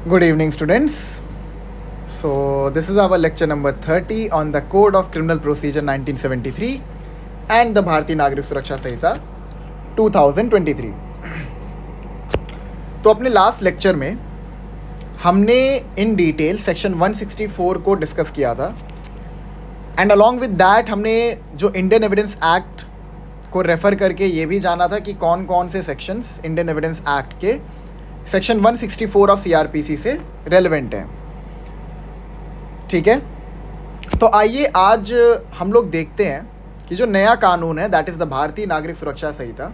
Good evening, students. So, this is our lecture number 30 on the Code of Criminal Procedure 1973 and the Bharatiya Nagrik Suraksha Samhita 2023. तो अपने last lecture में हमने in detail section 164 को discuss किया था and along with that हमने जो Indian evidence act को रेफ़र करके ये भी जाना था कि कौन कौन से सेक्शंस इंडियन एविडेंस एक्ट के सेक्शन 164 ऑफ सीआरपीसी से रेलेवेंट हैं. ठीक है, तो आइए आज हम लोग देखते हैं कि जो नया कानून है दैट इज़ द भारतीय नागरिक सुरक्षा संहिता,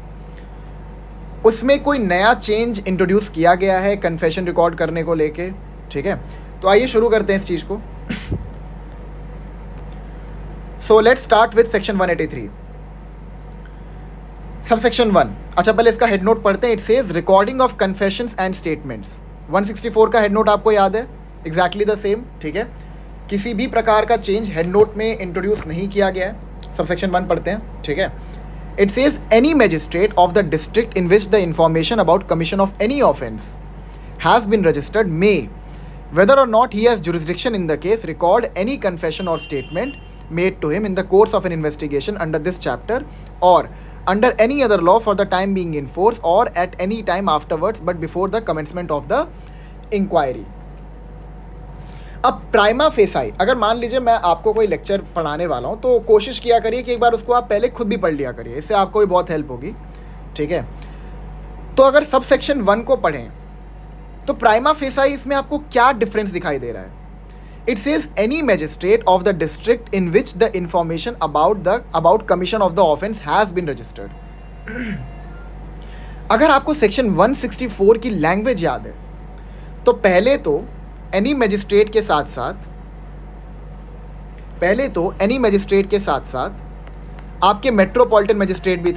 उसमें कोई नया चेंज इंट्रोड्यूस किया गया है कन्फेशन रिकॉर्ड करने को लेके. ठीक है, तो आइए शुरू करते हैं इस चीज़ को. So let's start with section 183 sub section 1. अच्छा, पहले इसका हेड नोट पढ़ते हैं. It says recording of confessions and statements. 164 का हेड नोट आपको याद है, एग्जैक्टली द सेम. ठीक है, किसी भी प्रकार का चेंज हेड नोट में इंट्रोड्यूस नहीं किया गया है. सब सेक्शन 1 पढ़ते हैं. ठीक है, it says any magistrate of the district in which the information about commission of any offence has been registered may, whether or not he has jurisdiction in the case, record any confession or statement made to him in the course of an investigation under this chapter or under any other law for the time being in force or at any time afterwards but before the commencement of the inquiry. अब prima facie, अगर मान लीजिए मैं आपको कोई lecture पढ़ाने वाला हूँ तो कोशिश किया करिए कि एक बार उसको आप पहले खुद भी पढ़ लिया करिए, इससे आपको भी बहुत हेल्प होगी. ठीक है, तो अगर सब सेक्शन 1 को पढ़ें तो प्राइमा फेसाई इसमें आपको क्या डिफरेंस दिखाई दे रहा है. It says any magistrate of the district in which the information about commission of the offence has been registered. अगर आपको सेक्शन 164 की लैंग्वेज याद है तो पहले तो एनी मैजिस्ट्रेट के साथ साथ आपके मेट्रोपॉलिटन मैजिस्ट्रेट भी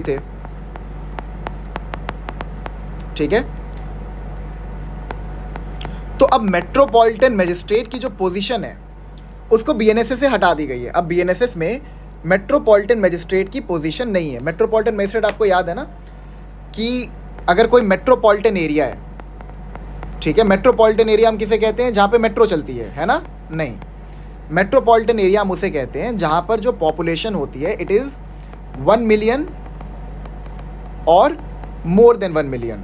थे. ठीक है, तो अब मेट्रोपॉलिटन मैजिस्ट्रेट की जो पोजीशन है उसको बीएनएसएस से हटा दी गई है. अब बीएनएसएस में मेट्रोपॉलिटन मैजिस्ट्रेट की पोजीशन नहीं है. मेट्रोपॉलिटन मैजिस्ट्रेट आपको याद है ना कि अगर कोई मेट्रोपॉलिटन एरिया है, ठीक है, मेट्रोपॉलिटन एरिया हम किसे कहते हैं, जहाँ पे मेट्रो चलती है ना. नहीं, मेट्रोपॉलिटन एरिया हम उसे कहते हैं जहाँ पर जो पॉपुलेशन होती है इट इज़ 1 मिलियन और मोर देन 1 मिलियन.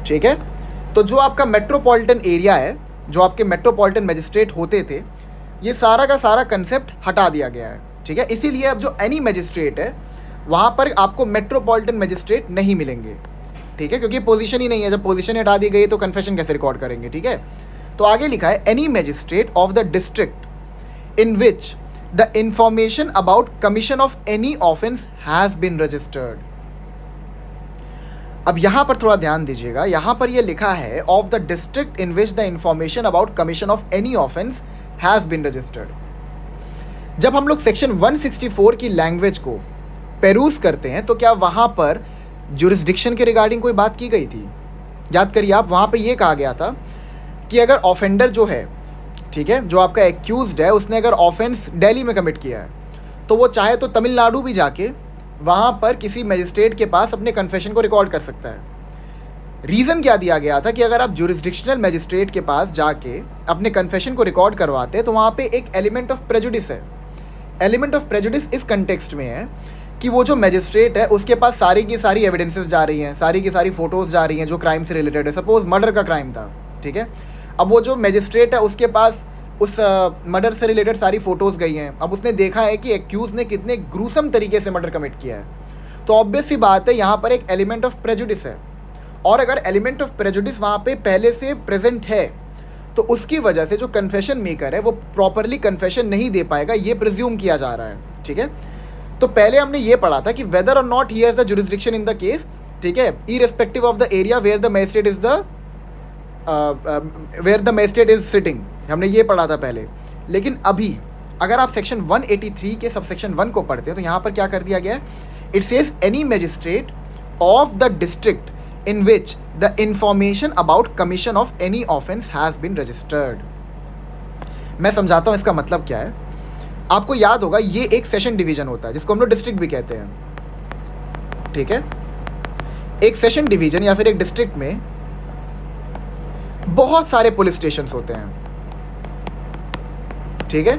ठीक है, तो जो आपका मेट्रोपॉलिटन एरिया है, जो आपके मेट्रोपॉलिटन मैजिस्ट्रेट होते थे, ये सारा का सारा कंसेप्ट हटा दिया गया है. ठीक है, इसीलिए अब जो एनी मैजिस्ट्रेट है वहाँ पर आपको मेट्रोपॉलिटन मैजिस्ट्रेट नहीं मिलेंगे. ठीक है, क्योंकि पोजीशन ही नहीं है. जब पोजीशन हटा दी गई तो कन्फेशन कैसे रिकॉर्ड करेंगे. ठीक है, तो आगे लिखा है any magistrate of the district in which the information about commission of any offence has been registered. अब यहाँ पर थोड़ा ध्यान दीजिएगा, यहाँ पर ये लिखा है of the district in which the information about commission of any offence has been registered. जब हम लोग सेक्शन 164 की लैंग्वेज को पेरूज करते हैं तो क्या वहाँ पर जुरिस्डिक्शन के रिगार्डिंग कोई बात की गई थी? याद करिए आप, वहाँ पे ये कहा गया था कि अगर ऑफेंडर जो है, ठीक है, जो आपका एक्यूज्ड है, उसने अगर ऑफेंस दिल्ली में कमिट किया है तो वो चाहे तो तमिलनाडु भी जाके वहाँ पर किसी मैजिस्ट्रेट के पास अपने कन्फेशन को रिकॉर्ड कर सकता है. रीज़न क्या दिया गया था कि अगर आप जुरिस्डिक्शनल मैजिस्ट्रेट के पास जाके अपने कन्फेशन को रिकॉर्ड करवाते तो वहाँ पे एक एलिमेंट ऑफ प्रेजुडिस है. एलिमेंट ऑफ प्रेजुडिस इस कंटेक्स्ट में है कि वो जो मैजिस्ट्रेट है उसके पास सारी की सारी एविडेंसेस जा रही हैं, सारी की सारी फ़ोटोज़ जा रही हैं जो क्राइम से रिलेटेड है. सपोज़ मर्डर का क्राइम था, ठीक है, अब वो जो मैजिस्ट्रेट है उसके पास उस मर्डर से रिलेटेड सारी फ़ोटोज़ गई हैं. अब उसने देखा है कि एक्यूज़ ने कितने ग्रूसम तरीके से मर्डर कमिट किया है, तो ऑब्वियस सी बात है यहाँ पर एक एलिमेंट ऑफ प्रेजुडिस है. और अगर एलिमेंट ऑफ प्रेजुडिस वहाँ पे पहले से प्रेजेंट है तो उसकी वजह से जो कन्फेशन मेकर है वो प्रॉपरली कन्फेशन नहीं दे पाएगा, ये प्रिज्यूम किया जा रहा है. ठीक है, तो पहले हमने ये पढ़ा था कि वेदर और not he has the jurisdiction in the case. ठीक है, irrespective of the area where the magistrate is sitting, हमने ये पढ़ा था पहले. लेकिन अभी अगर आप सेक्शन 183 के सब सेक्शन 1 को पढ़ते हैं तो यहाँ पर क्या कर दिया गया है. It says any magistrate of the district in which the information about commission of any offense has been registered. मैं समझाता हूँ इसका मतलब क्या है. आपको याद होगा ये एक सेशन डिवीजन होता है जिसको हम लोग डिस्ट्रिक्ट भी कहते हैं, ठीक है। एक सेशन डिवीजन या फिर एक डिस्ट्रिक्ट में बहुत सारे पुलिस स्टेशन होते हैं, ठीक है।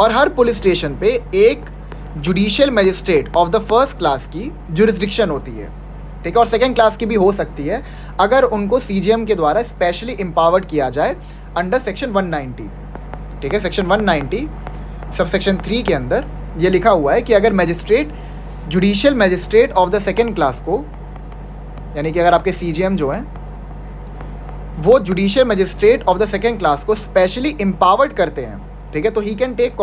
और हर पुलिस स्टेशन पे एक judicial magistrate of the first class की जुरिस्डिक्शन होती है, ठीक है। और सेकेंड क्लास की भी हो सकती है अगर उनको सीजीएम के द्वारा स्पेशली एम्पावर्ड किया जाए अंडर सेक्शन 190, ठीक है। सेक्शन 190 सब सेक्शन 3 के अंदर ये लिखा हुआ है कि अगर magistrate judicial magistrate of the second class को, यानी कि अगर आपके सीजीएम जो हैं वो judicial magistrate of the second class को स्पेशली एम्पावर्ड करते हैं, ठीक है, तो he can take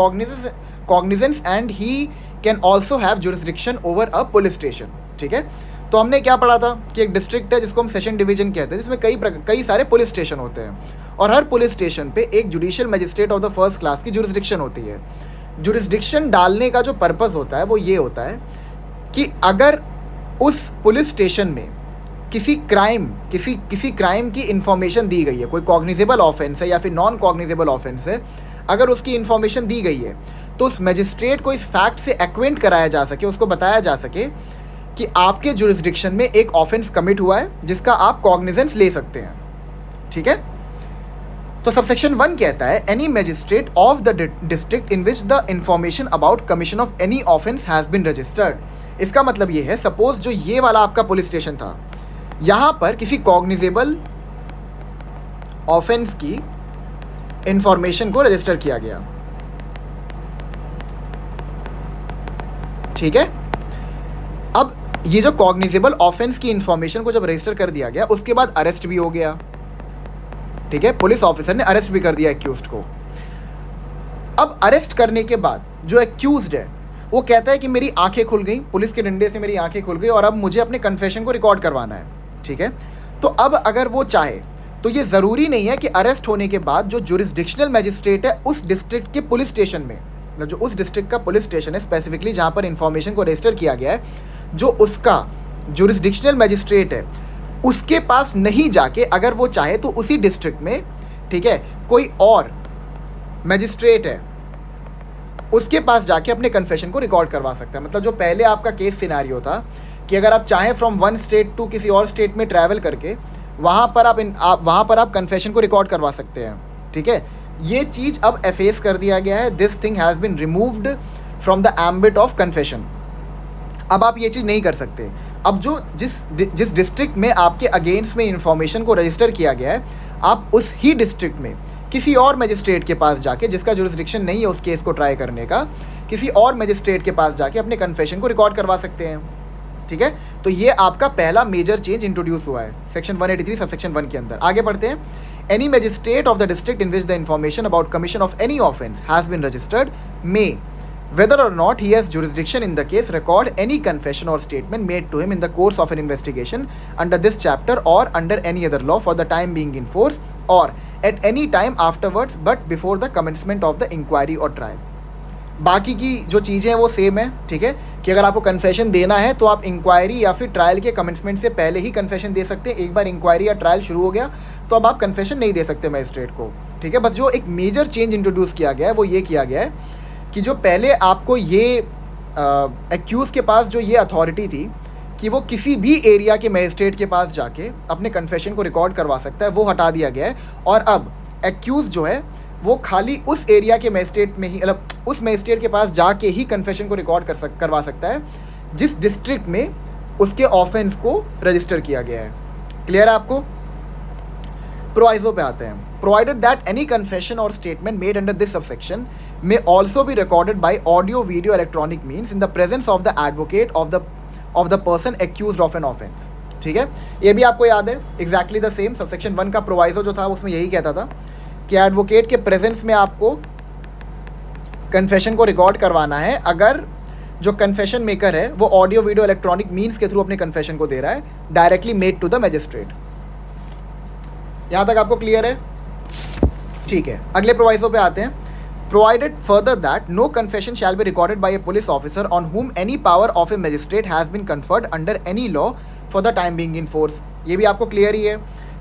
cognizance and he can also have jurisdiction over a police station, ठीक है। तो हमने क्या पढ़ा था कि एक डिस्ट्रिक्ट है जिसको हम सेशन डिवीजन कहते हैं, जिसमें कई सारे पुलिस स्टेशन होते हैं और हर पुलिस स्टेशन पे एक judicial magistrate of the first class की जुरिस्डिक्शन होती है। जुरिस्डिक्शन डालने का जो पर्पस होता है वो ये होता है कि अगर उस पुलिस स्टेशन में किसी क्राइम की इन्फॉर्मेशन दी गई है, कोई कॉग्निजेबल ऑफेंस है या फिर नॉन कॉग्निजेबल ऑफेंस है, अगर उसकी इन्फॉर्मेशन दी गई है तो उस मजिस्ट्रेट को इस फैक्ट से एक्वेंट कराया जा सके, उसको बताया जा सके कि आपके जुरिस्डिक्शन में एक ऑफेंस कमिट हुआ है जिसका आप कॉग्निजेंस ले सकते हैं, ठीक है। तो सबसेक्शन 1 कहता है any magistrate of the district in which the information about commission of any offence has been registered. इसका मतलब ये है, सपोज जो ये वाला आपका पुलिस स्टेशन था, यहाँ पर किसी कॉग्निजेबल ऑफेंस की इंफॉर्मेशन को रजिस्टर किया गया, ठीक है। अब ये जो कॉग्निजेबल ऑफेंस की इंफॉर्मेशन को जब रजिस्टर कर दिया गया उसके बाद अरेस्ट भी हो गया, ठीक है। पुलिस ऑफिसर ने अरेस्ट भी कर दिया एक्यूज्ड को। अब अरेस्ट करने के बाद जो एक्यूज्ड है वो कहता है कि मेरी आंखें खुल गई, पुलिस के डंडे से मेरी आंखें खुल गई और अब मुझे अपने कन्फेशन को रिकॉर्ड करवाना है, ठीक है। तो अब अगर वो चाहे तो ये ज़रूरी नहीं है कि अरेस्ट होने के बाद जो जुरिस्डिक्शनल मैजिस्ट्रेट है उस डिस्ट्रिक्ट के पुलिस स्टेशन में, मतलब जो उस डिस्ट्रिक्ट का पुलिस स्टेशन है स्पेसिफिकली जहाँ पर इंफॉर्मेशन को रजिस्टर किया गया है, जो उसका जुरिस्डिक्शनल मैजिस्ट्रेट है उसके पास नहीं जाके अगर वो चाहे तो उसी डिस्ट्रिक्ट में, ठीक है, कोई और मैजिस्ट्रेट है उसके पास जाके अपने कन्फेशन को रिकॉर्ड करवा सकता है। मतलब जो पहले आपका केस सिनेरियो था कि अगर आप चाहें फ्रॉम वन स्टेट टू किसी और स्टेट में ट्रैवल करके वहाँ पर आप कन्फेशन को रिकॉर्ड करवा सकते हैं, ठीक है। ये चीज़ अब एफेस कर दिया गया है, this thing has been removed from the ambit of confession. अब आप ये चीज़ नहीं कर सकते। अब जो जिस डिस्ट्रिक्ट में आपके अगेंस्ट में इंफॉर्मेशन को रजिस्टर किया गया है, आप उस ही डिस्ट्रिक्ट में किसी और मजिस्ट्रेट के पास जाके, जिसका जुरिस्डिक्शन नहीं है उस केस को ट्राई करने का, किसी और मजिस्ट्रेट के पास जाके अपने कन्फेशन को रिकॉर्ड करवा सकते हैं, ठीक है। तो ये आपका पहला मेजर चेंज इंट्रोड्यूस हुआ है सेक्शन 183 सब सेक्शन 1 के अंदर। आगे बढ़ते हैं। Any magistrate of the district in which the information about commission of any offence has been registered may, whether or not he has jurisdiction in the case, record any confession or statement made to him in the course of an investigation under this chapter or under any other law for the time being in force or at any time afterwards but before the commencement of the inquiry or trial। बाकी की जो चीज़ें हैं वो same है, ठीक है, कि अगर आपको कन्फेशन देना है तो आप इंक्वायरी या फिर ट्रायल के कमेंसमेंट से पहले ही कन्फेशन दे सकते हैं। एक बार इंक्वायरी या ट्रायल शुरू हो गया तो अब आप कन्फेशन नहीं दे सकते मजिस्ट्रेट को, ठीक है। बस जो एक मेजर चेंज इंट्रोड्यूस किया गया है वो ये किया गया है कि जो पहले आपको ये एक्यूज़ के पास जो ये अथॉरिटी थी कि वो किसी भी एरिया के मजिस्ट्रेट के पास जाके अपने कन्फेशन को रिकॉर्ड करवा सकता है, वो हटा दिया गया है। और अब एक्यूज़ जो है वो खाली उस एरिया के मजिस्ट्रेट में ही, मतलब उस मजिस्ट्रेट के पास जाके ही कन्फेशन को रिकॉर्ड करवा सकता है जिस डिस्ट्रिक्ट में उसके ऑफेंस को रजिस्टर किया गया है। क्लियर है आपको? प्रोवाइजो पे आते हैं। Provided that any confession or statement made under this subsection may also be recorded by audio, video, electronic means in the presence of the advocate of the person accused of an offence। ठीक है, ये भी आपको याद है exactly the same। Subsection 1 का proviso जो था उसमें यही कहता था कि एडवोकेट के प्रेजेंस में आपको कन्फेशन को रिकॉर्ड करवाना है अगर जो कन्फेशन मेकर है वो ऑडियो, वीडियो, इलेक्ट्रॉनिक मीन्स के थ्रू अपने कन्फेशन को दे रहा है, directly made to the magistrate. यहाँ तक आपको क्लियर है? ठीक है, अगले प्रोवाइजो पे आते हैं। Provided further that no confession shall be recorded by a police officer on whom any power of a magistrate has been conferred under any law for the time being in force. ये भी आपको clear ही है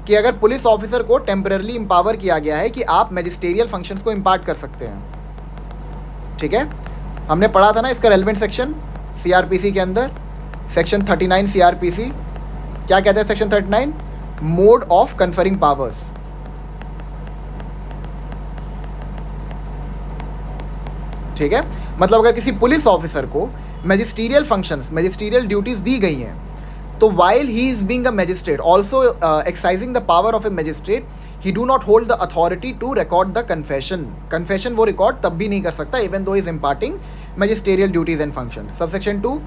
कि अगर police officer को temporarily empower किया गया है कि आप मैजिस्टेरियल फंक्शंस को इम्पार्ट कर सकते हैं, ठीक है, हमने पढ़ा था ना इसका रेलेवेंट सेक्शन सीआरपीसी के अंदर, सेक्शन 39 सीआरपीसी। क्या कहते हैं section 39? Mode of conferring powers. ठीक है, मतलब अगर किसी पुलिस ऑफिसर को मैजिस्ट्रियल फंक्शंस, मैजिस्ट्रियल ड्यूटीज दी गई हैं, तो while he is being a magistrate also exercising the power of a magistrate, he do not hold the authority to record the confession. Confession वो रिकॉर्ड तब भी नहीं कर सकता even though is imparting magisterial duties and function. Subsection 2,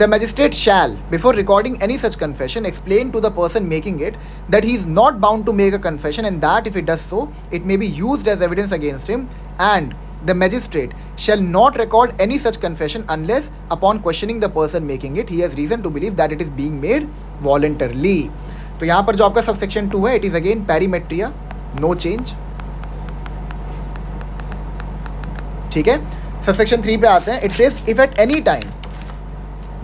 the magistrate shall, before recording any such confession, explain to the person making it that he is not bound to make a confession, and that if it does so, it may be used as evidence against him, and the magistrate shall not record any such confession unless, upon questioning the person making it, he has reason to believe that it is being made voluntarily. तो यहाँ पर जो आपका subsection 2 है, it is again perimetria, no change. ठीक है, subsection 3 पे आते हैं. It says if at any time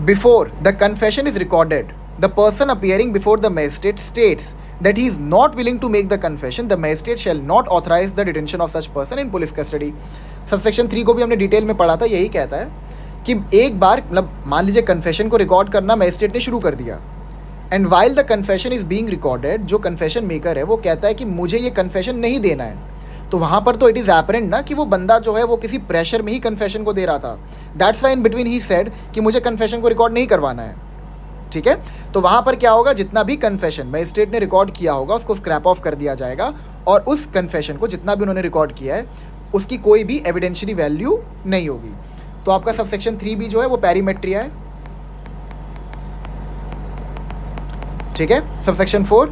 before the confession is recorded, the person appearing before the magistrate states that he is not willing to make the confession, the magistrate shall not authorize the detention of such person in police custody. Subsection 3 को भी हमने detail में पढ़ा था. यही कहता है कि एक बार, मतलब मान लीजिए कन्फेशन को रिकॉर्ड करना मैजिस्ट्रेट ने शुरू कर दिया, and while the confession is being recorded, जो कन्फेशन मेकर है वो कहता है कि मुझे ये कन्फेशन नहीं देना है, तो वहाँ पर तो इट इज़ एपरेंट ना कि वो बंदा जो है वो किसी प्रेशर में ही कन्फेशन को दे रहा था. That's why in between he said कि मुझे कन्फेशन को रिकॉर्ड नहीं करवाना है. ठीक है, तो वहाँ पर क्या होगा, जितना भी कन्फेशन मैजिस्ट्रेट ने रिकॉर्ड किया होगा उसको स्क्रैप ऑफ कर दिया जाएगा, और उस कन्फेशन को जितना भी उन्होंने रिकॉर्ड किया है उसकी कोई भी एविडेंशियरी वैल्यू नहीं होगी. तो आपका सबसेक्शन 3 भी जो है वो पैरीमेट्रिया है. ठीक है, subsection 4,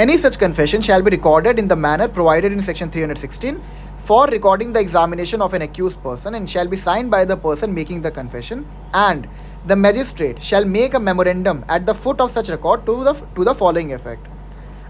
any such confession shall be recorded in the manner provided in section 316 for recording the examination of an accused person, and shall be signed by the person making the confession, and the magistrate shall make a memorandum at the foot of such record to the following effect: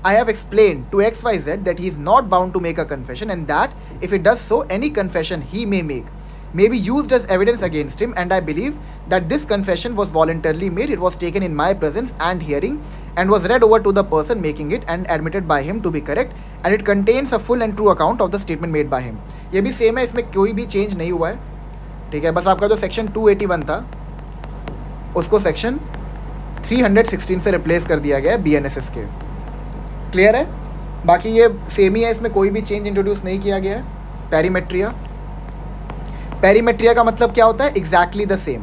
I have explained to XYZ that he is not bound to make a confession, and that if he does so, any confession he may make may be used as evidence against him, and I believe that this confession was voluntarily made, it was taken in my presence and hearing, and was read over to the person making it and admitted by him to be correct, and it contains a full and true account of the statement made by him. ये भी same है, इसमें कोई भी change नहीं हुआ है. ठीक है, बस आपका जो सेक्शन 281 था उसको सेक्शन 316 से रिप्लेस कर दिया गया है BNSS के. क्लियर है? बाकी ये सेम ही है, इसमें कोई भी चेंज इंट्रोड्यूस नहीं किया गया है. पैरीमेट्रिया, पैरीमेट्रिया का मतलब क्या होता है? Exactly the same.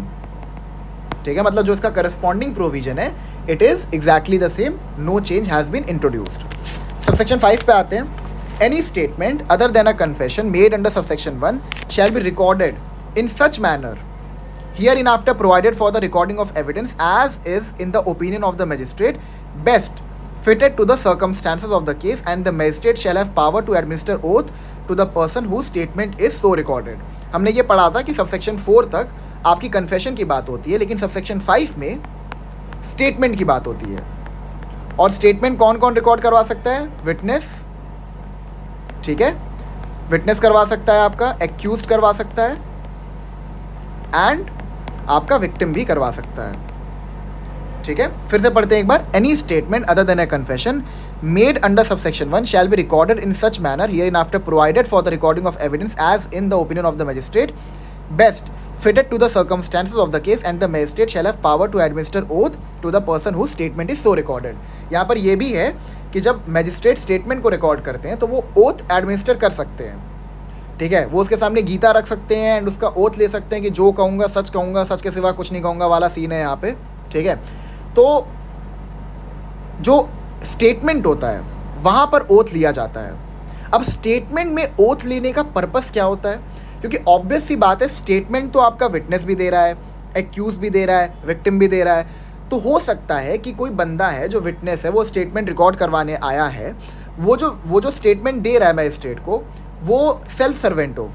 ठीक है, मतलब जो इसका करस्पॉन्डिंग प्रोविजन है it is exactly the same, no change has been introduced. Subsection 5 पे आते हैं. Any statement other than a confession made under subsection 1 shall be recorded in such manner hereinafter provided for the recording of evidence as is in the opinion of the magistrate best fitted to the circumstances of the case, and the magistrate shall have power to administer oath to the person whose statement is so recorded. हमने ये पढ़ा था कि subsection 4 तक आपकी confession की बात होती है, लेकिन सबसेक्शन 5 में स्टेटमेंट की बात होती है. और स्टेटमेंट कौन कौन रिकॉर्ड करवा सकता है? विटनेस. ठीक है, विटनेस करवा सकता है, आपका एक्यूज्ड करवा सकता है, एंड आपका विक्टिम भी करवा सकता है. ठीक है, फिर से पढ़ते हैं एक बार. Any statement other than a confession made under subsection 1 shall be recorded in such manner hereinafter provided for the recording of evidence as in the opinion of the magistrate best fitted to the circumstances of the case, and the magistrate shall have power to administer oath to the person whose statement is so recorded. यहाँ पर ये भी है कि जब magistrate statement को record करते हैं तो वो ओथ एडमिनिस्टर कर सकते हैं. ठीक है, वो उसके सामने गीता रख सकते हैं एंड उसका ओथ ले सकते हैं कि जो कहूँगा, सच के सिवा कुछ नहीं कहूँगा वाला सीन है यहाँ पे. ठीक है, तो जो स्टेटमेंट होता है वहाँ पर ओथ लिया जाता है. अब स्टेटमेंट में ओथ लेने का पर्पस क्या होता है? क्योंकि ऑब्वियस सी बात है, स्टेटमेंट तो आपका विटनेस भी दे रहा है, एक्यूज भी दे रहा है, विक्टिम भी दे रहा है. तो हो सकता है कि कोई बंदा है जो विटनेस है, वो स्टेटमेंट रिकॉर्ड करवाने आया है, वो जो स्टेटमेंट दे रहा है मैजिस्ट्रेट को, वो सेल्फ सर्विंग हो.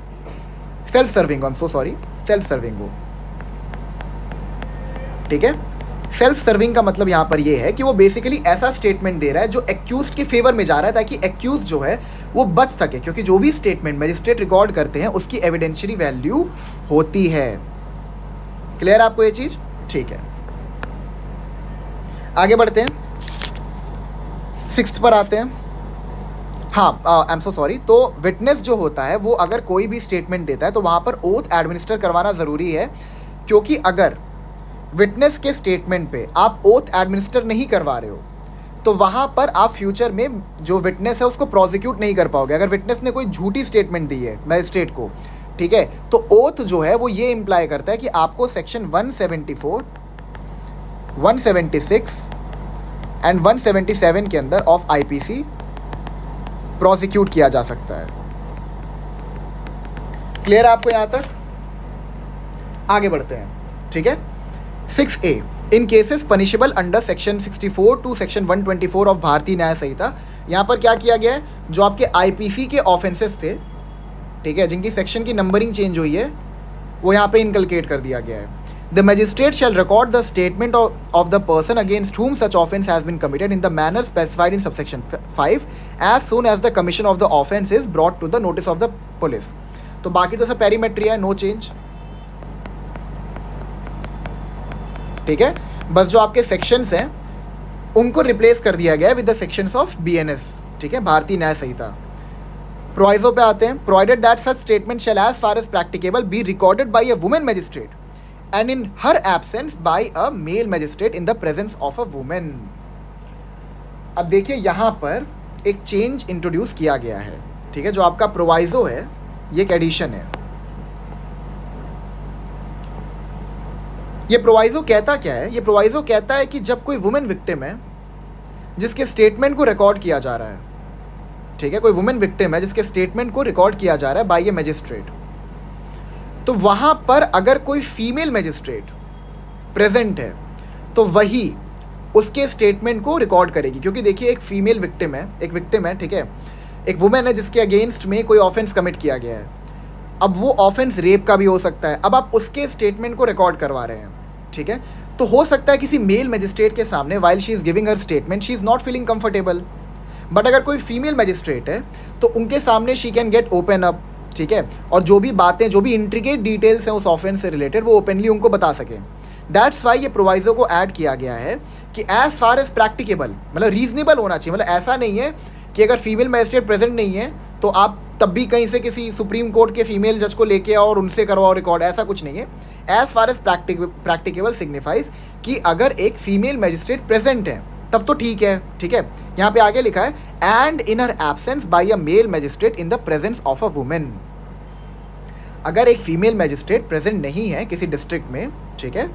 ठीक है, सेल्फ सर्विंग का मतलब यहाँ पर ये है कि वो बेसिकली ऐसा स्टेटमेंट दे रहा है जो एक्यूज्ड के फेवर में जा रहा है, ताकि एक्यूज जो है वो बच सके, क्योंकि जो भी स्टेटमेंट मैजिस्ट्रेट रिकॉर्ड करते हैं उसकी एविडेंशियरी वैल्यू होती है. क्लियर आपको ये चीज? ठीक है, आगे बढ़ते हैं. 6th पर आते हैं. हाँ, आई एम सो सॉरी। तो विटनेस जो होता है वो अगर कोई भी स्टेटमेंट देता है तो वहाँ पर ओथ एडमिनिस्टर करवाना ज़रूरी है, क्योंकि अगर विटनेस के स्टेटमेंट पे आप ओथ एडमिनिस्टर नहीं करवा रहे हो तो वहाँ पर आप फ्यूचर में जो विटनेस है उसको प्रोसिक्यूट नहीं कर पाओगे। अगर विटनेस ने कोई झूठी स्टेटमेंट दी है मैजिस्ट्रेट को, ठीक है, तो ओथ जो है वो ये इम्प्लाई करता है कि आपको सेक्शन 174, 176 एंड 177 के अंदर ऑफ आईपीसी प्रोसिक्यूट किया जा सकता है। क्लियर है आपको यहाँ तक? आगे बढ़ते हैं, ठीक है। 6A, in cases punishable under section 64 to section 124 of Bharatiya Nyaya संहिता। यहाँ पर क्या किया गया है, जो आपके आईपीसी के ऑफेंसेस थे, ठीक है, जिनकी सेक्शन की नंबरिंग चेंज हुई है, वो यहाँ पे इनकलकेट कर दिया गया है। The magistrate shall record the statement of the person against whom such offence has been committed in the manner specified in subsection 5 as soon as the commission of the offence is brought to the notice of the police। तो बाकी तो सब perimetry है, no change, ठीक है। बस जो आपके सेक्शंस हैं उनको रिप्लेस कर दिया गया है with the sections of BNS, ठीक है, भारतीय न्याय संहिता। प्रोविजो पे आते हैं। Provided that such statement shall as far as practicable be recorded by a women magistrate and in her absence by a male magistrate in the presence of a women. अब देखिए यहाँ पर एक चेंज इंट्रोड्यूस किया गया है, ठीक है। जो आपका प्रोवाइजो है ये एक एडिशन है। ये प्रोवाइजो कहता क्या है? ये प्रोवाइजो कहता है कि जब कोई वुमेन विक्टिम है जिसके स्टेटमेंट को रिकॉर्ड किया जा रहा है, ठीक है, कोई वुमेन विक्टिम है जिसके स्टेटमेंट को रिकॉर्ड किया जा रहा है बाय ए मैजिस्ट्रेट, तो वहाँ पर अगर कोई फीमेल मैजिस्ट्रेट प्रेजेंट है तो वही उसके स्टेटमेंट को रिकॉर्ड करेगी। क्योंकि देखिए एक फीमेल विक्टिम है, एक विक्टिम है, ठीक है, एक वुमेन है जिसके अगेंस्ट में कोई ऑफेंस कमिट किया गया है। अब वो ऑफेंस रेप का भी हो सकता है। अब आप उसके स्टेटमेंट को रिकॉर्ड करवा रहे हैं, ठीक है, तो हो सकता है किसी मेल मैजिस्ट्रेट के सामने while she is giving her statement she is not feeling comfortable, but अगर कोई फीमेल मैजिस्ट्रेट है तो उनके सामने she can get open up, ठीक है, और जो भी बातें, जो भी इंट्रिकेट डिटेल्स हैं उस ऑफेंस से रिलेटेड वो ओपनली उनको बता सकें। दैट्स वाई ये प्रोवाइजो को ऐड किया गया है कि एज फार एज प्रैक्टिकेबल, मतलब रीजनेबल होना चाहिए। मतलब ऐसा नहीं है कि अगर फीमेल मैजिस्ट्रेट प्रेजेंट नहीं है तो आप तब भी कहीं से किसी सुप्रीम कोर्ट के फीमेल जज को लेके आओ और उनसे करवाओ रिकॉर्ड, ऐसा कुछ नहीं है। As far as practicable signifies कि अगर एक फीमेल मैजिस्ट्रेट प्रेजेंट है तब तो ठीक है, ठीक है। यहाँ पे आगे लिखा है and in her absence by a male magistrate in the presence of a women. अगर एक फीमेल मैजिस्ट्रेट प्रेजेंट नहीं है किसी डिस्ट्रिक्ट में, ठीक है,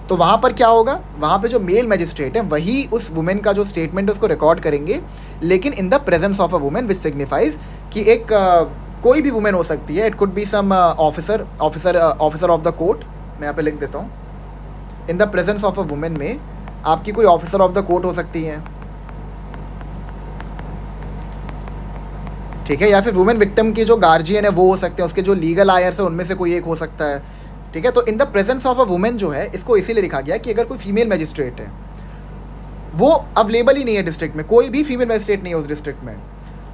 तो वहाँ पर क्या होगा, वहाँ पे जो मेल मैजिस्ट्रेट है वही उस वुमेन का जो स्टेटमेंट है उसको रिकॉर्ड करेंगे, लेकिन in the presence of a women, which signifies कि एक कोई भी वुमेन हो सकती है। It could be some officer of the court, मैं यहाँ पे लिख देता हूँ, in the presence of a women में आपकी कोई ऑफिसर ऑफ द कोर्ट हो सकती है, ठीक है, या फिर वुमेन विक्टिम की जो गार्जियन है वो हो सकते हैं, उसके जो लीगल आयर्स है उनमें से कोई एक हो सकता है, ठीक है। तो इन the presence of a women जो है इसको इसीलिए लिखा गया कि अगर कोई फीमेल मैजिस्ट्रेट है वो अवेलेबल ही नहीं है डिस्ट्रिक्ट में, कोई भी फीमेल मैजिस्ट्रेट नहीं है उस डिस्ट्रिक्ट में,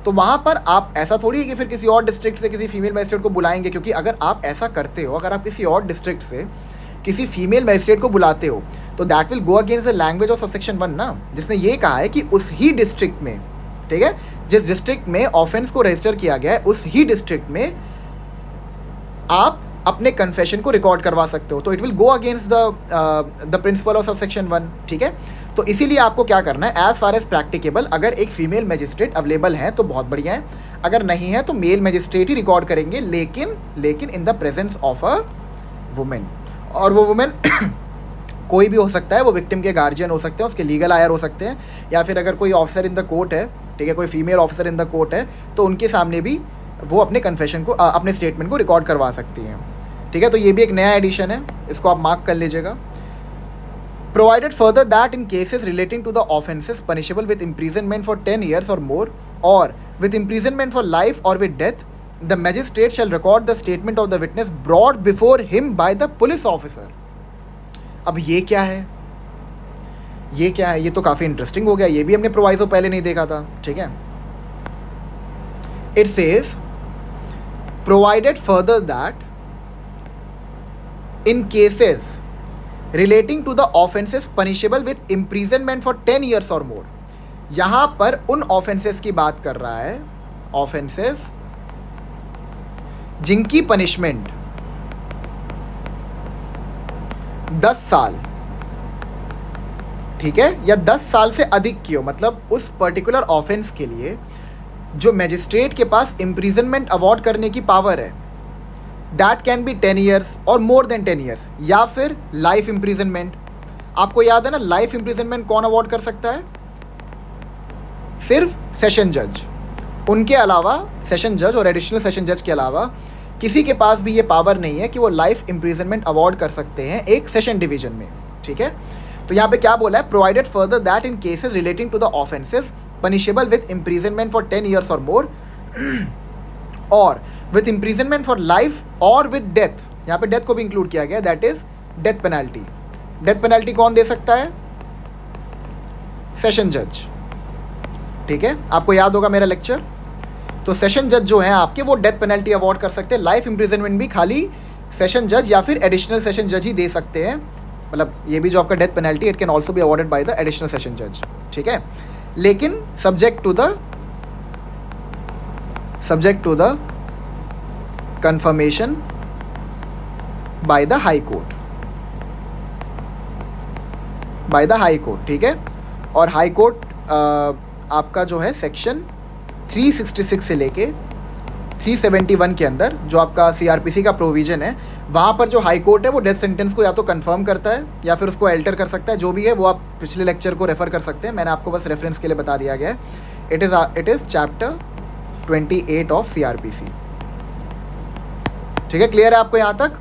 तो वहाँ पर आप ऐसा थोड़ी है कि फिर किसी और डिस्ट्रिक्ट से किसी फीमेल मैजिस्ट्रेट को बुलाएंगे। क्योंकि अगर आप ऐसा करते हो, अगर आप किसी और डिस्ट्रिक्ट से किसी फीमेल मैजिस्ट्रेट को बुलाते हो तो that will go against the language of subsection 1 ना, जिसने ये कहा है कि उस ही डिस्ट्रिक्ट में, ठीक है, जिस डिस्ट्रिक्ट में ऑफेंस को रजिस्टर किया गया है उस ही डिस्ट्रिक्ट में आप अपने कन्फेशन को रिकॉर्ड करवा सकते हो। तो it will go against the principle of subsection 1, ठीक है। तो इसीलिए आपको क्या करना है, एज फार एज प्रैक्टिकेबल अगर एक फीमेल मैजिस्ट्रेट अवेलेबल है तो बहुत बढ़िया है, अगर नहीं है तो मेल मैजिस्ट्रेट ही रिकॉर्ड करेंगे, लेकिन in the presence of a women. और वो वुमेन कोई भी हो सकता है, वो विक्टिम के गार्जियन हो सकते हैं, उसके लीगल आयर हो सकते हैं, या फिर अगर कोई ऑफिसर इन द कोर्ट है, ठीक है, कोई female officer in the court है तो उनके सामने भी वो अपने कन्फेशन को, अपने स्टेटमेंट को रिकॉर्ड करवा सकती हैं, ठीक है। तो ये भी एक नया एडिशन है, इसको आप मार्क कर लीजिएगा। Provided further that in cases relating to the offences punishable with imprisonment for 10 years और मोर और विद इम्प्रीजनमेंट फॉर लाइफ और with death, the magistrate shall record the statement of the witness brought before him by the police officer. अब ये क्या है, ये क्या है, ये तो काफ़ी इंटरेस्टिंग हो गया, ये भी हमने प्रोवाइजो पहले नहीं देखा था, ठीक है। It says provided further that in cases relating to the offences punishable with imprisonment for 10 years और मोर। यहाँ पर उन ऑफेंसेस की बात कर रहा है ऑफेंसेस जिनकी पनिशमेंट 10 साल, ठीक है, या 10 साल से अधिक की हो, मतलब उस पर्टिकुलर ऑफेंस के लिए जो मैजिस्ट्रेट के पास इम्प्रिजनमेंट अवॉर्ड करने की पावर है, दैट कैन बी 10 ईयर्स और मोर देन 10 ईयर्स, या फिर लाइफ इम्प्रिजनमेंट। आपको याद है ना, लाइफ इम्प्रिजनमेंट कौन अवॉर्ड कर सकता है? सिर्फ सेशन जज। उनके अलावा, सेशन जज और एडिशनल सेशन जज के अलावा किसी के पास भी ये पावर नहीं है कि वो लाइफ इम्प्रिजनमेंट अवॉर्ड कर सकते हैं एक सेशन डिवीजन में, ठीक है। तो यहाँ पे क्या बोला है? Provided further that in cases relating to the offences punishable with imprisonment for 10 years और मोर और विथ इम्प्रिजनमेंट फॉर लाइफ और विथ डेथ, यहाँ पे डेथ को भी इंक्लूड किया गया, that is death penalty. Death penalty कौन दे सकता है? सेशन जज, ठीक है। आपको याद होगा मेरा लेक्चर। तो सेशन जज जो है आपके, वो डेथ पेनल्टी अवॉर्ड कर सकते हैं। लाइफ इम्प्रिजनमेंट भी खाली सेशन जज या फिर एडिशनल सेशन जज ही दे सकते हैं। मतलब ये भी जो आपका death penalty, it can also be awarded by the additional session जज, ठीक है, लेकिन subject to the confirmation by the high court, ठीक है। और हाई कोर्ट आपका जो है सेक्शन 366 से लेके 371 के अंदर जो आपका सीआरपीसी का प्रोविज़न है, वहाँ पर जो हाई कोर्ट है वो डेथ सेंटेंस को या तो कंफर्म करता है या फिर उसको अल्टर कर सकता है। जो भी है वो आप पिछले लेक्चर को रेफ़र कर सकते हैं, मैंने आपको बस रेफरेंस के लिए बता दिया गया है। It is chapter 28 of CrPC, ठीक है। क्लियर है आपको यहाँ तक?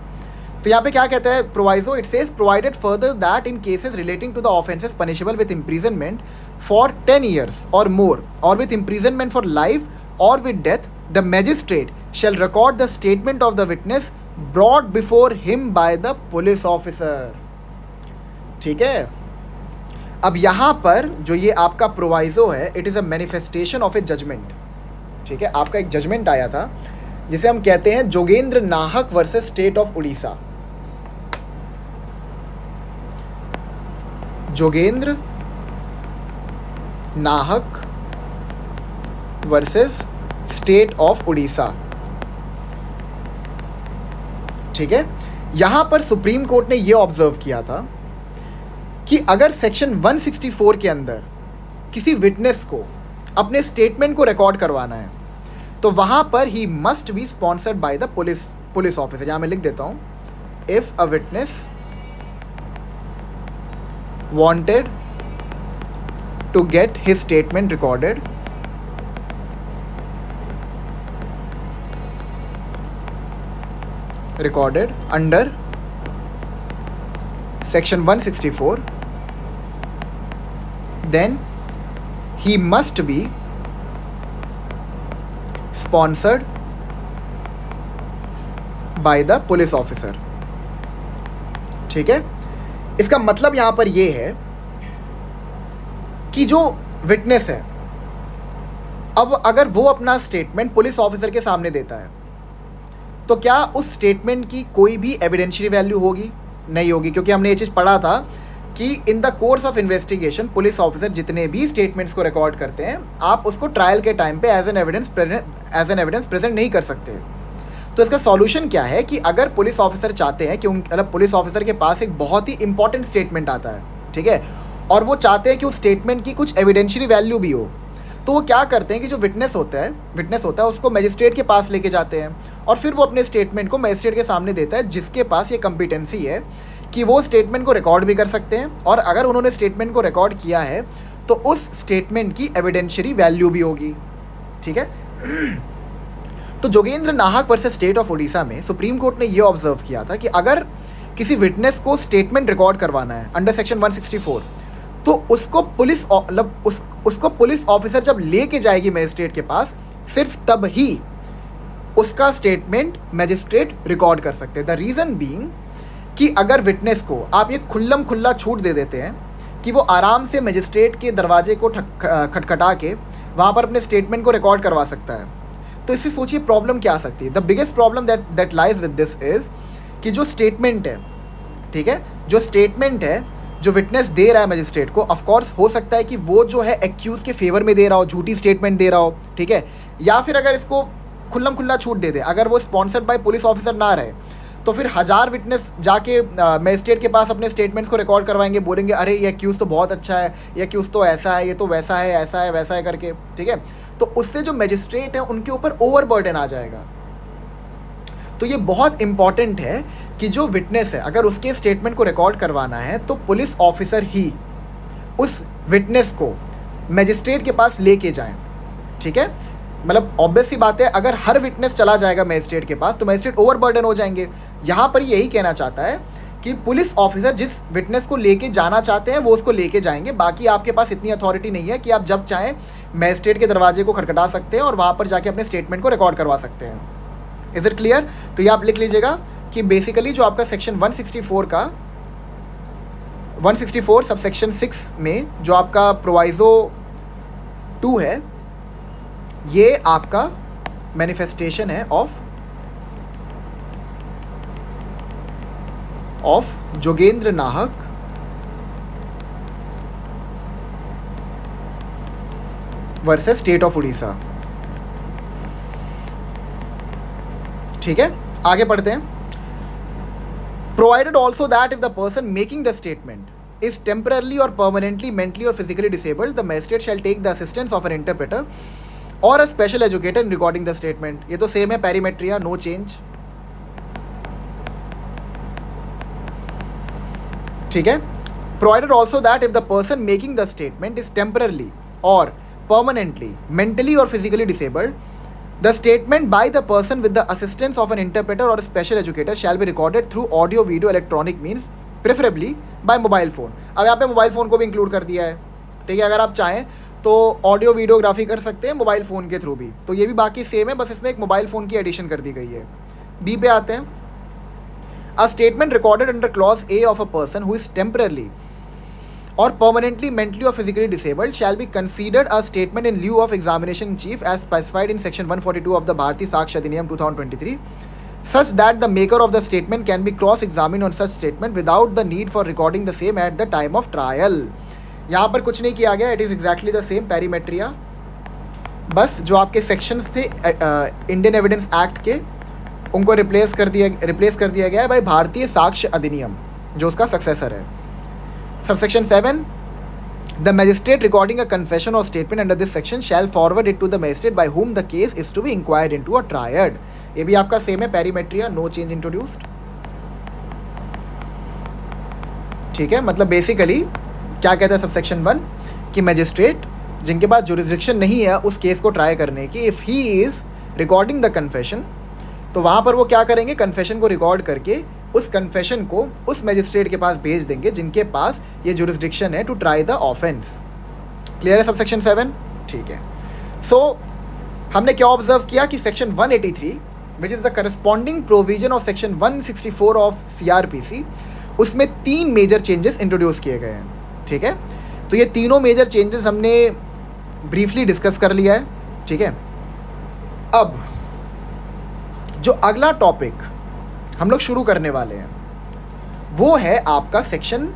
तो यहाँ पे क्या कहता है proviso? It says provided further that in cases relating to the offences punishable with imprisonment for 10 years और मोर और विद इम्प्रिजनमेंट फॉर लाइफ और with death, the magistrate shall record the statement of the witness brought before him by the police officer, ठीक है। अब यहाँ पर जो ये आपका प्रोवाइजो है, it is a manifestation of a judgment, ठीक है। आपका एक जजमेंट आया था जिसे हम कहते हैं जोगेंद्र नाहक versus state of Orissa. Jogendra नाहक वर्सेस स्टेट ऑफ उड़ीसा, ठीक है। यहां पर सुप्रीम कोर्ट ने यह ऑब्जर्व किया था कि अगर सेक्शन 164 के अंदर किसी विटनेस को अपने स्टेटमेंट को रिकॉर्ड करवाना है तो वहां पर he must be sponsored by the police officer. यहां मैं लिख देता हूं, if a witness wanted to get his statement recorded under section 164, then he must be sponsored by the police officer, ठीक है। इसका मतलब यहां पर यह है कि जो विटनेस है, अब अगर वो अपना स्टेटमेंट पुलिस ऑफिसर के सामने देता है तो क्या उस स्टेटमेंट की कोई भी एविडेंशियरी वैल्यू होगी? नहीं होगी, क्योंकि हमने ये चीज़ पढ़ा था कि in the course of investigation police officer जितने भी स्टेटमेंट्स को रिकॉर्ड करते हैं, आप उसको ट्रायल के टाइम पे एज एन एविडेंस प्रेजेंट नहीं कर सकते। तो इसका सॉल्यूशन क्या है कि अगर पुलिस ऑफिसर चाहते हैं कि मतलब पुलिस ऑफिसर के पास एक बहुत ही इंपॉर्टेंट स्टेटमेंट आता है, ठीक है, और वो चाहते हैं कि उस स्टेटमेंट की कुछ एविडेंशियरी वैल्यू भी हो, तो वो क्या करते हैं कि जो विटनेस होता है उसको मजिस्ट्रेट के पास लेके जाते हैं और फिर वो अपने स्टेटमेंट को मजिस्ट्रेट के सामने देता है, जिसके पास ये कॉम्पिटेंसी है कि वो स्टेटमेंट को रिकॉर्ड भी कर सकते हैं, और अगर उन्होंने स्टेटमेंट को रिकॉर्ड किया है तो उस स्टेटमेंट की एविडेंशियरी वैल्यू भी होगी, ठीक है। तो जोगेंद्र नाहक वर्सेस स्टेट ऑफ उड़ीसा में सुप्रीम कोर्ट ने ये ऑब्जर्व किया था कि अगर किसी विटनेस को स्टेटमेंट रिकॉर्ड करवाना है अंडर सेक्शन 164, तो उसको पुलिस ऑफिसर जब लेके जाएगी मजिस्ट्रेट के पास, सिर्फ तब ही उसका स्टेटमेंट मजिस्ट्रेट रिकॉर्ड कर सकते हैं। द रीज़न बीइंग कि अगर विटनेस को आप ये खुल्ला छूट दे देते हैं कि वो आराम से मजिस्ट्रेट के दरवाजे को खटखटा के वहाँ पर अपने स्टेटमेंट को रिकॉर्ड करवा सकता है, तो इससे सोचिए प्रॉब्लम क्या आ सकती है। The biggest problem that lies with this is कि जो स्टेटमेंट है, ठीक है, जो स्टेटमेंट है जो विटनेस दे रहा है मजिस्ट्रेट को, ऑफ कोर्स हो सकता है कि वो जो है एक्यूज़ के फेवर में दे रहा हो, झूठी स्टेटमेंट दे रहा हो, ठीक है, या फिर अगर इसको खुल्लम खुल्ला छूट दे दे, अगर वो स्पॉन्सर्ड बाय पुलिस ऑफिसर ना रहे, तो फिर 1000 विटनेस जाके मजिस्ट्रेट के पास अपने स्टेटमेंट्स को रिकॉर्ड करवाएंगे, बोलेंगे अरे ये एक्यूज़ तो बहुत अच्छा है, ये एक्यूज़ तो ऐसा है, ये तो वैसा है, ऐसा है वैसा है करके, ठीक है। तो उससे जो मजिस्ट्रेट है उनके ऊपर ओवर बर्डन आ जाएगा। तो ये बहुत इंपॉर्टेंट है कि जो विटनेस है, अगर उसके स्टेटमेंट को रिकॉर्ड करवाना है तो पुलिस ऑफिसर ही उस विटनेस को मजिस्ट्रेट के पास लेके जाएं, ठीक है। मतलब ऑब्वियस सी बात है, अगर हर विटनेस चला जाएगा मजिस्ट्रेट के पास तो मजिस्ट्रेट ओवरबर्डन हो जाएंगे। यहाँ पर यही कहना चाहता है कि पुलिस ऑफिसर जिस विटनेस को लेके जाना चाहते हैं वो उसको लेके जाएंगे, बाकी आपके पास इतनी अथॉरिटी नहीं है कि आप जब चाहें मजिस्ट्रेट के दरवाजे को खटखटा सकते हैं और वहाँ पर जाके अपने स्टेटमेंट को रिकॉर्ड करवा सकते हैं। Is it clear? तो ये आप लिख लीजिएगा कि बेसिकली जो आपका सेक्शन 164 सबसेक्शन 6 में जो आपका प्रोवाइजो 2 है, ये आपका मैनिफेस्टेशन है ऑफ जोगेंद्र नाहक वर्सेस स्टेट ऑफ उड़ीसा। ठीक है, आगे पढ़ते हैं। Provided also that if the person making the statement is temporarily और परमानेंटली मेंटली और physically disabled, the magistrate shall take the assistance of an interpreter और a special educator in recording the statement. ये तो same है, पैरीमेट्रिया, no change. ठीक है। Provided also that if the person making the statement is temporarily और permanently mentally or physically disabled, the statement by the person with the assistance of an interpreter or a special educator shall be recorded through audio video electronic means, preferably by mobile phone। अब यहाँ पे mobile phone को भी include कर दिया है, ठीक है। अगर आप चाहें तो ऑडियो वीडियोग्राफी कर सकते हैं मोबाइल फ़ोन के थ्रू भी, तो ये भी बाकी सेम है, बस इसमें एक मोबाइल फ़ोन की एडिशन कर दी गई है। बी पे आते हैं। A statement recorded under clause A of a person who is temporarily or permanently mentally or physically disabled shall be considered a statement in lieu of examination in chief as specified in section 142 of the Bharatiya Sakshi Adhiniyam 2023, such that the maker of the statement can be cross-examined on such statement without the need for recording the same at the time of trial। यहाँ पर कुछ नहीं किया गया, it is exactly the same पैरीमेट्रिया, बस जो आपके sections थे इंडियन एविडेंस एक्ट के उनको रिप्लेस कर दिया गया है भाई भारतीय साक्ष्य अधिनियम जो उसका सक्सेसर है। Subsection 7, the magistrate recording a confession or statement under this section shall forward it to the magistrate by whom the case is to be inquired into or tried। ये भी आपका सेम है, पैरीमेट्रिया, नो चेंज इंट्रोड्यूस्ड। ठीक है, मतलब basically क्या कहता है सबसेक्शन 1 कि मैजिस्ट्रेट जिनके पास जुरिस्डिक्शन नहीं है उस केस को ट्राई करने की, if he is recording the confession, तो वहाँ पर वो क्या करेंगे, कन्फेशन को रिकॉर्ड करके उस कन्फेशन को उस मैजिस्ट्रेट के पास भेज देंगे जिनके पास ये जुरिस्डिक्शन है to try the offence. Clear है सबसेक्शन 7? ठीक है। सो हमने क्या ऑब्जर्व किया कि section 183 which is the corresponding provision of section 164 of CRPC, उसमें 3 मेजर चेंजेस इंट्रोड्यूस किए गए हैं। ठीक है, तो ये तीनों मेजर चेंजेस हमने ब्रीफली डिस्कस कर लिया है। ठीक है, अब जो अगला टॉपिक हम लोग शुरू करने वाले हैं वो है आपका सेक्शन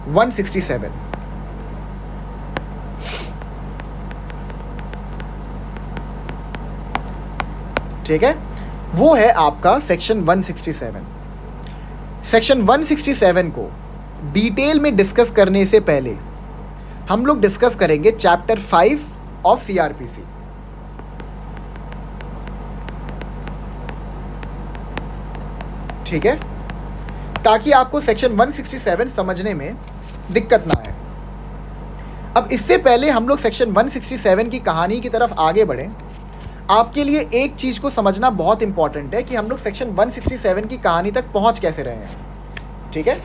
167। ठीक है, वो है आपका सेक्शन 167। सेक्शन 167 को डिटेल में डिस्कस करने से पहले हम लोग डिस्कस करेंगे चैप्टर 5 ऑफ CRPC। ठीक है, ताकि आपको सेक्शन 167 समझने में दिक्कत ना आए। अब इससे पहले हम लोग सेक्शन 167 की कहानी की तरफ आगे बढ़ें, आपके लिए एक चीज़ को समझना बहुत इंपॉर्टेंट है कि हम लोग सेक्शन 167 की कहानी तक पहुंच कैसे रहे हैं। ठीक है,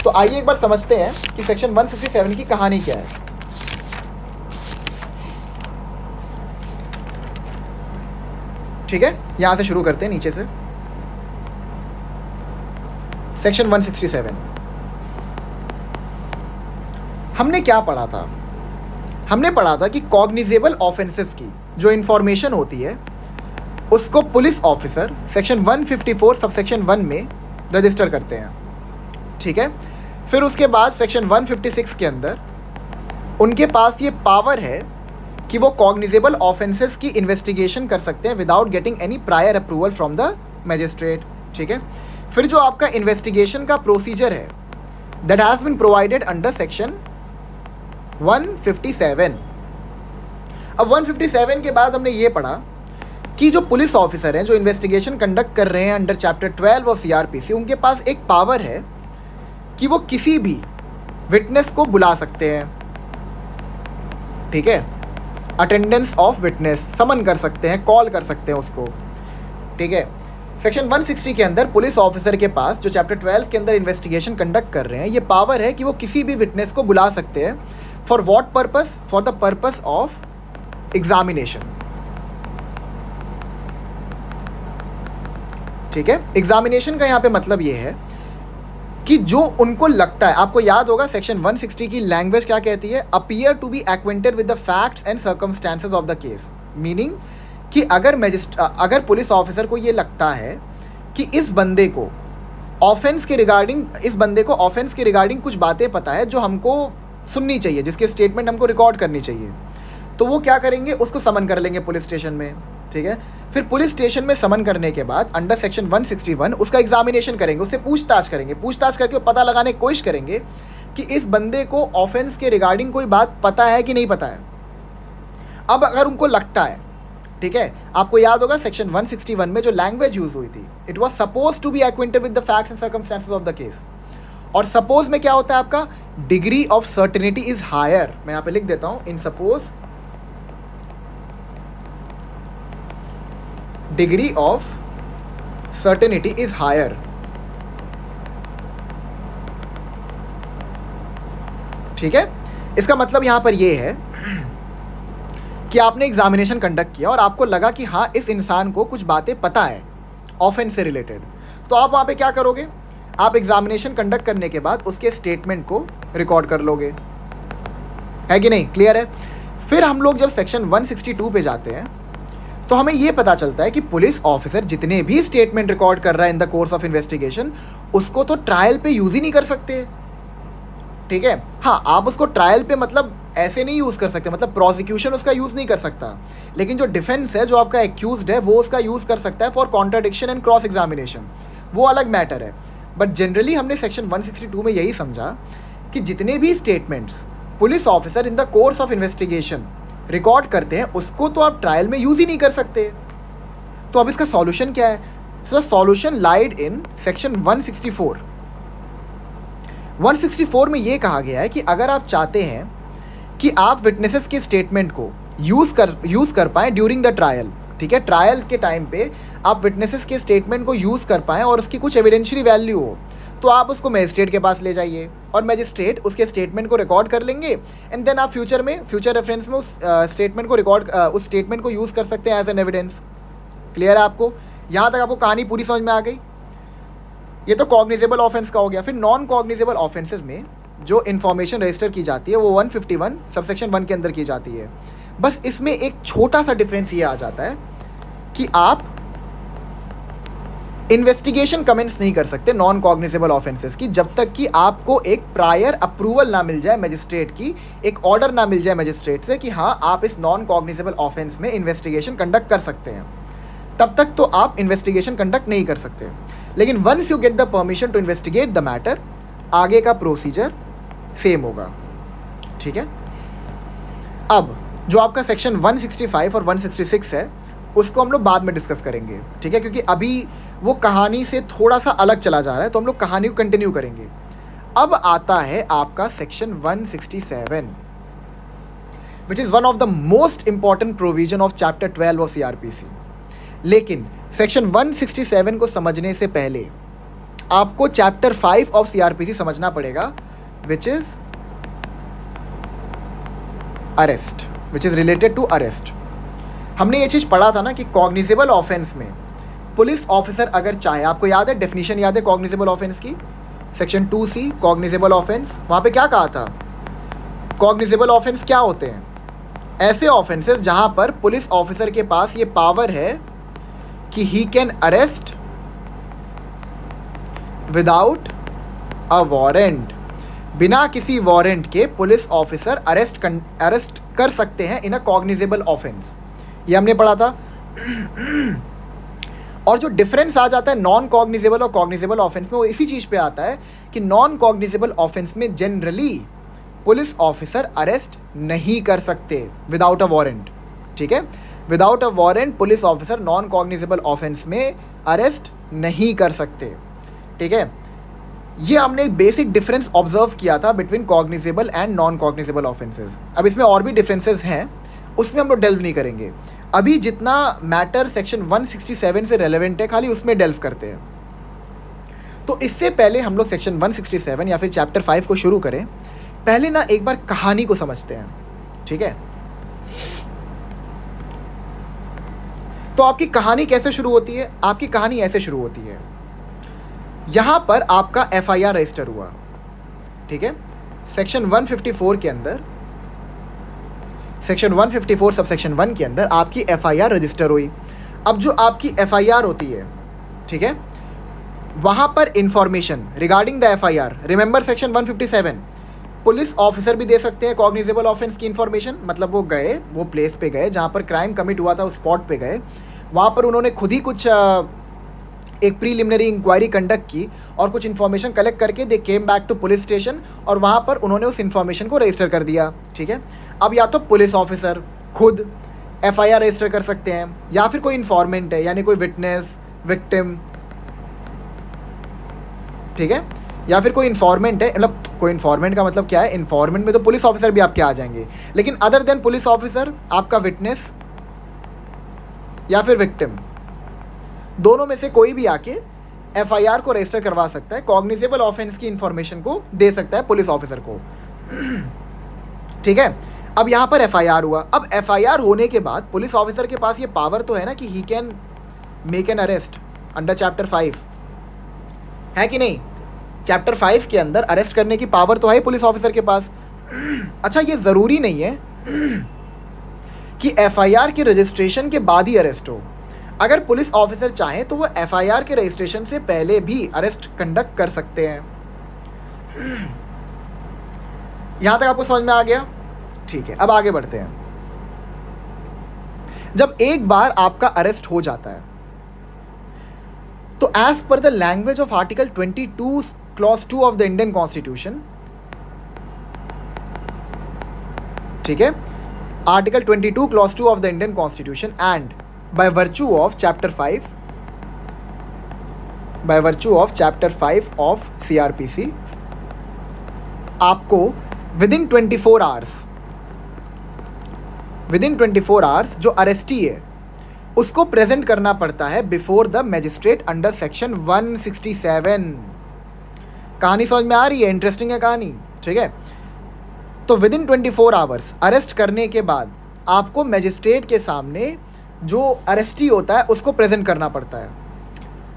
तो आइए एक बार समझते हैं कि सेक्शन 167 की कहानी क्या है। ठीक है, यहां से शुरू करते हैं नीचे से। सेक्शन 167 हमने क्या पढ़ा था? हमने पढ़ा था कि कॉग्निजेबल ऑफेंसेस की जो इंफॉर्मेशन होती है उसको पुलिस ऑफिसर सेक्शन 154 सबसेक्शन 1 में रजिस्टर करते हैं। ठीक है, फिर उसके बाद सेक्शन 156 के अंदर उनके पास ये पावर है कि वो कॉग्निजेबल ऑफेंसेस की इन्वेस्टिगेशन कर सकते हैं without getting any prior approval from the magistrate. ठीक है, फिर जो आपका इन्वेस्टिगेशन का प्रोसीजर है that has been provided under section 157। अब 157 के बाद हमने ये पढ़ा कि जो पुलिस ऑफिसर हैं जो इन्वेस्टिगेशन कंडक्ट कर रहे हैं अंडर चैप्टर 12 ऑफ सीआरपीसी, उनके पास एक पावर है कि वो किसी भी विटनेस को बुला सकते हैं। ठीक है, अटेंडेंस ऑफ विटनेस समन कर सकते हैं, कॉल कर सकते हैं उसको। ठीक है, सेक्शन 160 के अंदर पुलिस ऑफिसर के पास जो चैप्टर 12 के अंदर इन्वेस्टिगेशन कंडक्ट कर रहे हैं, ये पावर है कि वो किसी भी विटनेस को बुला सकते हैं। For what purpose? For the purpose of examination. ठीक है, एग्जामिनेशन का यहाँ पे मतलब ये है कि जो उनको लगता है, आपको याद होगा सेक्शन 160 की लैंग्वेज क्या कहती है? Appear to be acquainted with the facts and circumstances of the case. Meaning कि अगर पुलिस ऑफिसर को ये लगता है कि इस बंदे को ऑफेंस के रिगार्डिंग कुछ बातें पता है जो हमको सुननी चाहिए, जिसके स्टेटमेंट हमको रिकॉर्ड करनी चाहिए, तो वो क्या करेंगे? उसको समन कर लेंगे पुलिस स्टेशन में। ठीक है, फिर पुलिस स्टेशन में समन करने के बाद अंडर सेक्शन 161 उसका एग्जामिनेशन करेंगे, उससे पूछताछ करेंगे। पूछताछ करके पता लगाने की कोशिश करेंगे कि इस बंदे को ऑफेंस के रिगार्डिंग कोई बात पता है कि नहीं पता है। अब अगर उनको लगता है, ठीक है, आपको याद होगा सेक्शन 161 में जो लैंग्वेज यूज हुई थी, it was suppose to be acquainted with the facts and circumstances of the case. और सपोज में क्या होता है आपका? Degree of certainty is higher. मैं यहाँ पे लिख देता हूँ, in suppose degree of certainty is higher. ठीक है, इसका मतलब यहां पर यह है कि आपने एग्जामिनेशन कंडक्ट किया और आपको लगा कि हाँ, इस इंसान को कुछ बातें पता है ऑफेंस से रिलेटेड, तो आप वहां पे क्या करोगे? आप एग्जामिनेशन कंडक्ट करने के बाद उसके स्टेटमेंट को रिकॉर्ड कर लोगे, है कि नहीं? क्लियर है? फिर हम लोग जब सेक्शन 162 पे जाते हैं तो हमें यह पता चलता है कि पुलिस ऑफिसर जितने भी स्टेटमेंट रिकॉर्ड कर रहा है in the course of investigation, उसको तो ट्रायल पे यूज ही नहीं कर सकते। ठीक है, हाँ, आप उसको ट्रायल पे मतलब ऐसे नहीं यूज कर सकते, मतलब प्रोसिक्यूशन उसका यूज नहीं कर सकता, लेकिन जो डिफेंस है, जो आपका एक्यूज्ड है, वो उसका यूज कर सकता है for contradiction and cross examination, वो अलग मैटर है। बट जनरली हमने सेक्शन 162 में यही समझा कि जितने भी statements police officer in the course of investigation record करते हैं, उसको तो आप ट्रायल में यूज ही नहीं कर सकते। तो अब इसका सॉल्यूशन क्या है? So solution light in section 164। 164 में ये कहा गया है कि अगर आप चाहते हैं कि आप विटनेसेस के स्टेटमेंट को यूज कर पाएं ड्यूरिंग द ट्रायल, ठीक है, ट्रायल के टाइम पे आप विटनेसेस के स्टेटमेंट को यूज कर पाएं और उसकी कुछ एविडेंशियरी वैल्यू हो, तो आप उसको मैजिस्ट्रेट के पास ले जाइए और मैजिस्ट्रेट उसके स्टेटमेंट को रिकॉर्ड कर लेंगे एंड देन आप फ्यूचर रेफरेंस में उस स्टेटमेंट को उस स्टेटमेंट को यूज़ कर सकते हैं एज एन एविडेंस। क्लियर है आपको? यहाँ तक आपको कहानी पूरी समझ में आ गई? ये तो कॉग्निजेबल ऑफेंस का हो गया। फिर नॉन कॉग्निजेबल ऑफेंसेस में जो इन्फॉर्मेशन रजिस्टर की जाती है वो 151 सबसेक्शन 1 के अंदर की जाती है। बस इसमें एक छोटा सा डिफरेंस ये आ जाता है कि आप इन्वेस्टिगेशन कमेंट्स नहीं कर सकते नॉन कॉग्निजेबल ऑफेंसेस की जब तक कि आपको एक प्रायर अप्रूवल ना मिल जाए मैजिस्ट्रेट की, एक ऑर्डर ना मिल जाए मैजिस्ट्रेट से कि हाँ, आप इस नॉन कॉग्निजेबल ऑफेंस में इन्वेस्टिगेशन कंडक्ट कर सकते हैं, तब तक तो आप इन्वेस्टिगेशन कंडक्ट नहीं कर सकते। लेकिन once you get the permission to investigate the matter, आगे का प्रोसीजर सेम होगा। ठीक है, अब जो आपका सेक्शन 165 और 166 है उसको हम लोग बाद में डिस्कस करेंगे। ठीक है, क्योंकि अभी वो कहानी से थोड़ा सा अलग चला जा रहा है, तो हम लोग कहानी को कंटिन्यू करेंगे। अब आता है आपका section 167 which is one of the most important provision of chapter 12 of CrPC. लेकिन सेक्शन 167 को समझने से पहले आपको चैप्टर 5 ऑफ सीआरपीसी समझना पड़ेगा, which is arrest, which is related to arrest. हमने ये चीज़ पढ़ा था ना कि कॉग्निजेबल ऑफेंस में पुलिस ऑफिसर अगर चाहे, आपको याद है डेफिनेशन याद है कॉग्निजेबल ऑफेंस की, सेक्शन 2C कॉग्निजेबल ऑफेंस, वहाँ पे क्या कहा था? कॉग्निजेबल ऑफेंस क्या होते हैं? ऐसे ऑफेंसेस जहाँ पर पुलिस ऑफिसर के पास ये पावर है कि he can arrest without a warrant, बिना किसी वारंट के पुलिस ऑफिसर अरेस्ट कर सकते हैं इन अ कॉग्निजेबल ऑफेंस, ये हमने पढ़ा था। और जो डिफरेंस आ जाता है नॉन कॉग्निजेबल और कॉग्निजेबल ऑफेंस में, वो इसी चीज़ पे आता है कि नॉन कॉग्निजेबल ऑफेंस में जनरली पुलिस ऑफिसर अरेस्ट नहीं कर सकते विदाउट अ वारंट, ठीक है। Without a warrant police officer non cognizable offence में अरेस्ट नहीं कर सकते, ठीक है। ये हमने एक बेसिक डिफरेंस ऑब्जर्व किया था between cognizable and non cognizable offences. अब इसमें और भी डिफरेंसेस हैं, उसमें हम लोग डेल्व नहीं करेंगे अभी। जितना मैटर सेक्शन 167 से रेलेवेंट है खाली उसमें डेल्व करते हैं। तो इससे पहले हम लोग सेक्शन 167 या फिर चैप्टर 5 को शुरू करें, पहले ना एक बार कहानी को समझते हैं, ठीक है। तो आपकी कहानी कैसे शुरू होती है? आपकी कहानी ऐसे शुरू होती है, यहां पर आपका एफआईआर रजिस्टर हुआ, ठीक है। सेक्शन 154 के अंदर, सेक्शन 154 सब सेक्शन 1 के अंदर आपकी एफआईआर रजिस्टर हुई। अब जो आपकी एफआईआर होती है, ठीक है, वहां पर information regarding the FIR, remember section 157, police officer भी दे सकते हैं कॉग्निजेबल ऑफेंस की इंफॉर्मेशन। मतलब वो गए, वो प्लेस पे गए जहाँ पर क्राइम कमिट हुआ था, उस स्पॉट पे गए, वहाँ पर उन्होंने खुद ही कुछ एक प्रीलिमिनरी इंक्वायरी कंडक्ट की और कुछ इन्फॉर्मेशन कलेक्ट करके they came back to police station और वहाँ पर उन्होंने उस इन्फॉर्मेशन को रजिस्टर कर दिया, ठीक है। अब या तो पुलिस ऑफिसर खुद एफआईआर रजिस्टर कर सकते हैं या फिर कोई इन्फॉर्मेंट है, यानी कोई विटनेस, विक्टिम, ठीक है, या फिर कोई इन्फॉर्मेंट है। मतलब कोई इन्फॉर्मेंट का मतलब क्या है? इन्फॉर्मेंट में तो पुलिस ऑफिसर भी आपके आ जाएंगे, लेकिन अदर देन पुलिस ऑफिसर आपका विटनेस या फिर विक्टिम, दोनों में से कोई भी आके एफआईआर को रजिस्टर करवा सकता है, कॉग्निजेबल ऑफेंस की इंफॉर्मेशन को दे सकता है पुलिस ऑफिसर को, ठीक है। अब यहाँ पर एफआईआर हुआ। अब एफआईआर होने के बाद पुलिस ऑफिसर के पास ये पावर तो है ना कि he can make an arrest under chapter 5, है कि नहीं? चैप्टर 5 के अंदर अरेस्ट करने की पावर तो है पुलिस ऑफिसर के पास। अच्छा, ये ज़रूरी नहीं है कि एफआईआर के रजिस्ट्रेशन के बाद ही अरेस्ट हो। अगर पुलिस ऑफिसर चाहे तो वो एफआईआर के रजिस्ट्रेशन से पहले भी अरेस्ट कंडक्ट कर सकते हैं। यहां तक आपको समझ में आ गया? ठीक है, अब आगे बढ़ते हैं। जब एक बार आपका अरेस्ट हो जाता है तो as per the language of article 22 clause 2 of the Indian constitution, ठीक है, article 22 clause 2 of the Indian constitution and by virtue of chapter 5 of CRPC, आपको विदिन 24 आवर्स जो अरेस्टी है उसको प्रेजेंट करना पड़ता है before the magistrate under section 167। कहानी समझ में आ रही है? इंटरेस्टिंग है कहानी, ठीक है। तो विदिन 24 आवर्स अरेस्ट करने के बाद आपको मैजिस्ट्रेट के सामने जो अरेस्टी होता है उसको प्रेजेंट करना पड़ता है,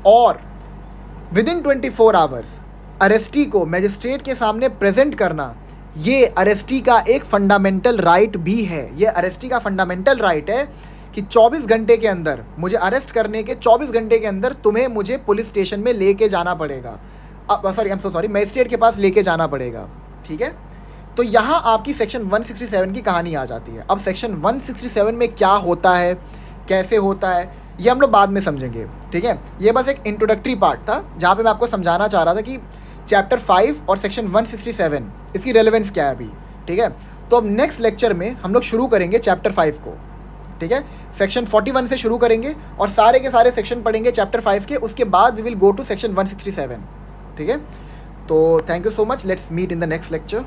और विदिन 24 आवर्स अरेस्टी को मैजिस्ट्रेट के सामने प्रेजेंट करना ये अरेस्टी का एक फंडामेंटल राइट भी है। ये अरेस्टी का फंडामेंटल राइट है कि 24 घंटे के अंदर, मुझे अरेस्ट करने के 24 घंटे के अंदर तुम्हें मुझे पुलिस स्टेशन में लेके जाना पड़ेगा, मैजिस्ट्रेट के पास लेके जाना पड़ेगा, ठीक है। तो यहाँ आपकी सेक्शन 167 की कहानी आ जाती है। अब सेक्शन 167 में क्या होता है, कैसे होता है, ये हम लोग बाद में समझेंगे, ठीक है। ये बस एक इंट्रोडक्टरी पार्ट था जहाँ पे मैं आपको समझाना चाह रहा था कि चैप्टर 5 और सेक्शन 167 इसकी रेलेवेंस क्या है अभी, ठीक है। तो अब नेक्स्ट लेक्चर में हम लोग शुरू करेंगे चैप्टर 5 को, ठीक है। सेक्शन 41 से शुरू करेंगे और सारे के सारे सेक्शन पढ़ेंगे चैप्टर 5 के, उसके बाद we will go to section 167, ठीक है। तो thank you so much, let's meet in the next lecture.